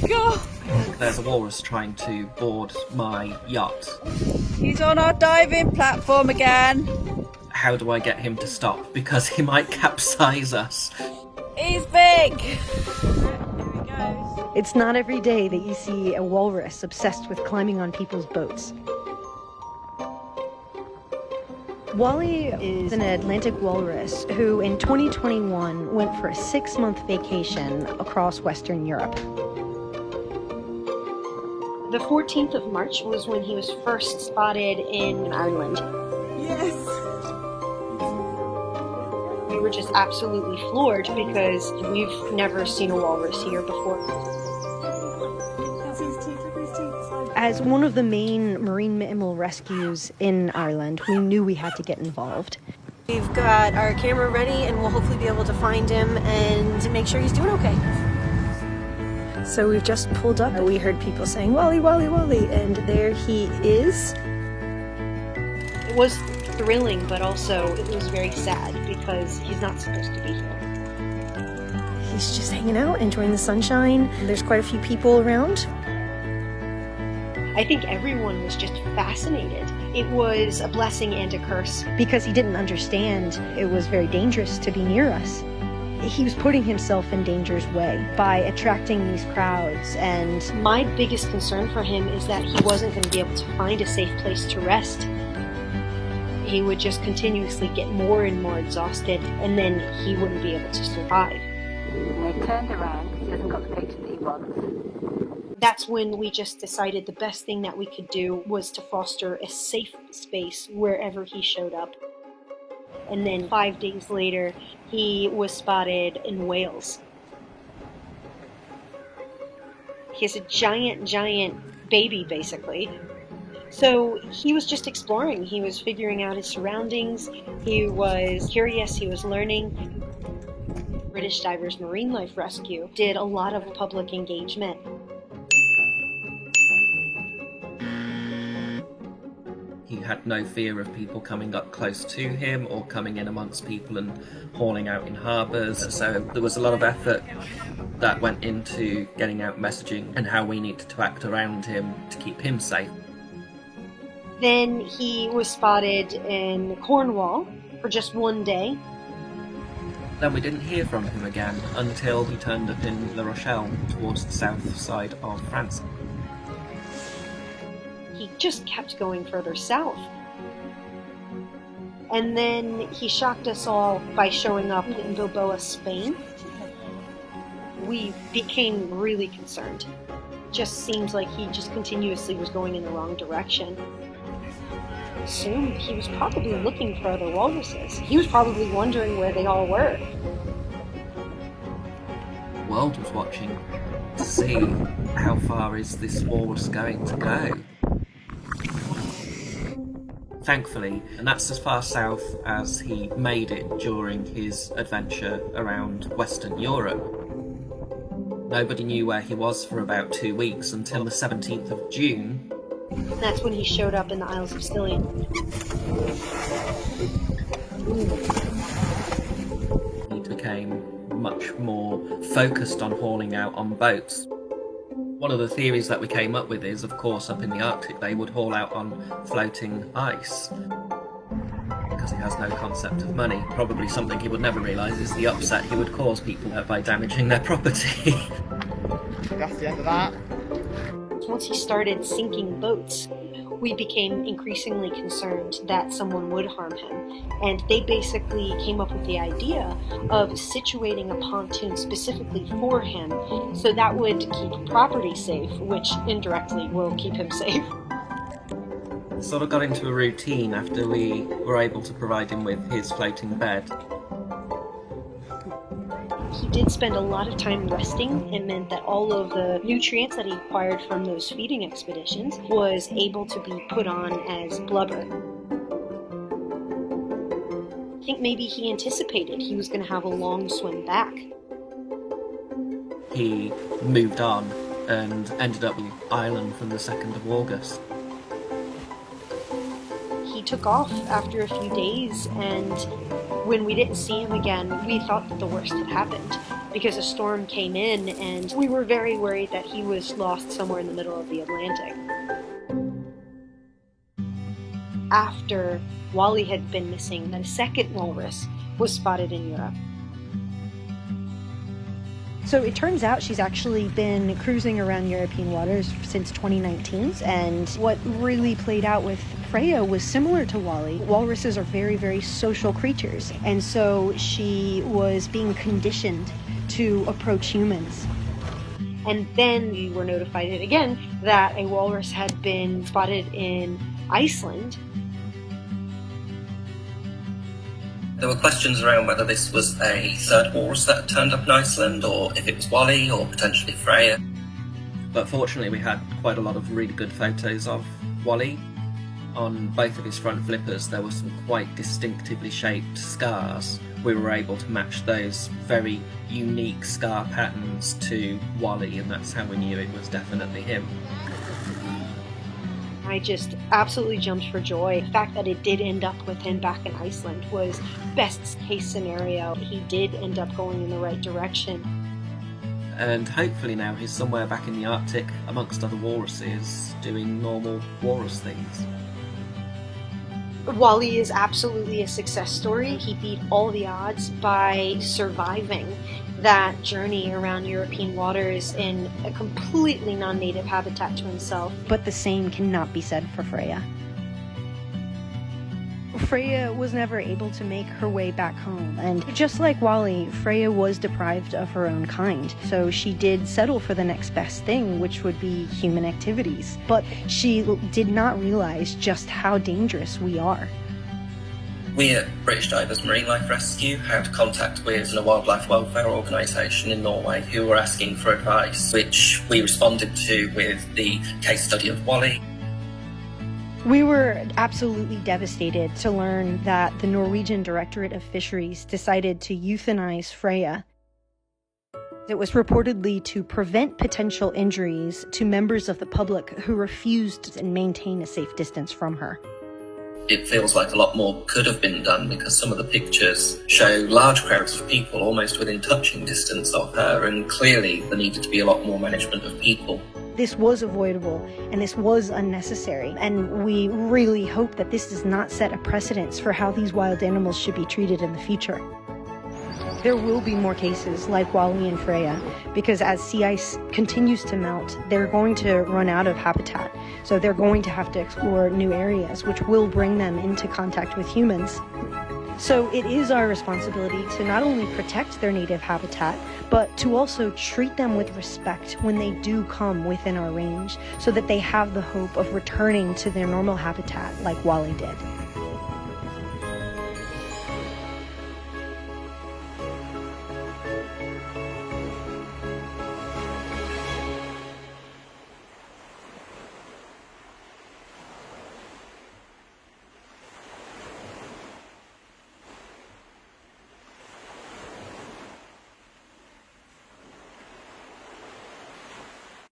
God! There's a walrus trying to board my yacht. He's on our diving platform again. How do I get him to stop? Because he might capsize us. He's big! Here he goes. It's not every day that you see a walrus obsessed with climbing on people's boats. Wally is an Atlantic walrus who in 2021 went for a 6-month vacation across Western Europe. The 14th of March was when he was first spotted in Ireland. Yes! We were just absolutely floored because we've never seen a walrus here before. As one of the main marine mammal rescues in Ireland, we knew we had to get involved. We've got our camera ready and we'll hopefully be able to find him and make sure he's doing okay. So we've just pulled up. We heard people saying, "Wally, Wally, Wally," and there he is. It was thrilling, but also it was very sad because he's not supposed to be here. He's just hanging out, enjoying the sunshine. There's quite a few people around. I think everyone was just fascinated. It was a blessing and a curse because he didn't understand it was very dangerous to be near us. He was putting himself in danger's way by attracting these crowds, and my biggest concern for him is that he wasn't going to be able to find a safe place to rest. He would just continuously get more and more exhausted, and then he wouldn't be able to survive. They turned around, he hasn't got the picture that he wants. That's when we just decided the best thing that we could do was to foster a safe space wherever he showed up. And then 5 days later, he was spotted in Wales. He has a giant baby, basically. So he was just exploring. He was figuring out his surroundings. He was curious. He was learning. British Divers Marine Life Rescue did a lot of public engagement. He had no fear of people coming up close to him or coming in amongst people and hauling out in harbours. So there was a lot of effort that went into getting out messaging and how we needed to act around him to keep him safe. Then he was spotted in Cornwall for just 1 day. Then we didn't hear from him again until he turned up in La Rochelle towards the south side of France. He just kept going further south. And then he shocked us all by showing up in Bilbao, Spain. We became really concerned. Just seems like he just continuously was going in the wrong direction. Assumed he was probably looking for other walruses. He was probably wondering where they all were. The world was watching to see how far is this walrus going to go. Thankfully, and that's as far south as he made it during his adventure around Western Europe. Nobody knew where he was for about 2 weeks until the 17th of June. That's when he showed up in the Isles of Scilly. He became much more focused on hauling out on boats. One of the theories that we came up with is, of course, up in the Arctic they would haul out on floating ice because he has no concept of money. Probably something he would never realise is the upset he would cause people by damaging their property. That's the end of that. Once he started sinking boats, we became increasingly concerned that someone would harm him. And they basically came up with the idea of situating a pontoon specifically for him, so that would keep property safe, which indirectly will keep him safe. Sort of got into a routine after we were able to provide him with his floating bed. He did spend a lot of time resting. It meant that all of the nutrients that he acquired from those feeding expeditions was able to be put on as blubber. I think maybe he anticipated he was going to have a long swim back. He moved on and ended up in Ireland from the 2nd of August. He took off after a few days, and when we didn't see him again, we thought that the worst had happened. because a storm came in and we were very worried that he was lost somewhere in the middle of the Atlantic. After Wally had been missing, then a second walrus was spotted in Europe. So it turns out she's actually been cruising around European waters since 2019, and what really played out with Freya was similar to Wally. Walruses are very, very social creatures, and so she was being conditioned to approach humans. And then we were notified again that a walrus had been spotted in Iceland. There were questions around whether this was a third walrus that had turned up in Iceland, or if it was Wally, or potentially Freya. But fortunately we had quite a lot of really good photos of Wally. On both of his front flippers there were some quite distinctively shaped scars. We were able to match those very unique scar patterns to Wally, and that's how we knew it was definitely him. I just absolutely jumped for joy. The fact that it did end up with him back in Iceland was best case scenario. He did end up going in the right direction. And hopefully now he's somewhere back in the Arctic amongst other walruses doing normal walrus things. Wally is absolutely a success story. He beat all the odds by surviving that journey around European waters in a completely non-native habitat to himself. But the same cannot be said for Freya. Freya was never able to make her way back home, and just like Wally, Freya was deprived of her own kind, so she did settle for the next best thing, which would be human activities. But she did not realize just how dangerous we are. We at British Divers Marine Life Rescue had contact with a wildlife welfare organisation in Norway who were asking for advice, which we responded to with the case study of Wally. We were absolutely devastated to learn that the Norwegian Directorate of Fisheries decided to euthanize Freya. It was reportedly to prevent potential injuries to members of the public who refused to maintain a safe distance from her. It feels like a lot more could have been done, because some of the pictures show large crowds of people almost within touching distance of her, and clearly there needed to be a lot more management of people. This was avoidable, and this was unnecessary, and we really hope that this does not set a precedence for how these wild animals should be treated in the future. There will be more cases like Wally and Freya, because as sea ice continues to melt, they're going to run out of habitat. So they're going to have to explore new areas, which will bring them into contact with humans. So it is our responsibility to not only protect their native habitat, but to also treat them with respect when they do come within our range, so that they have the hope of returning to their normal habitat like Wally did.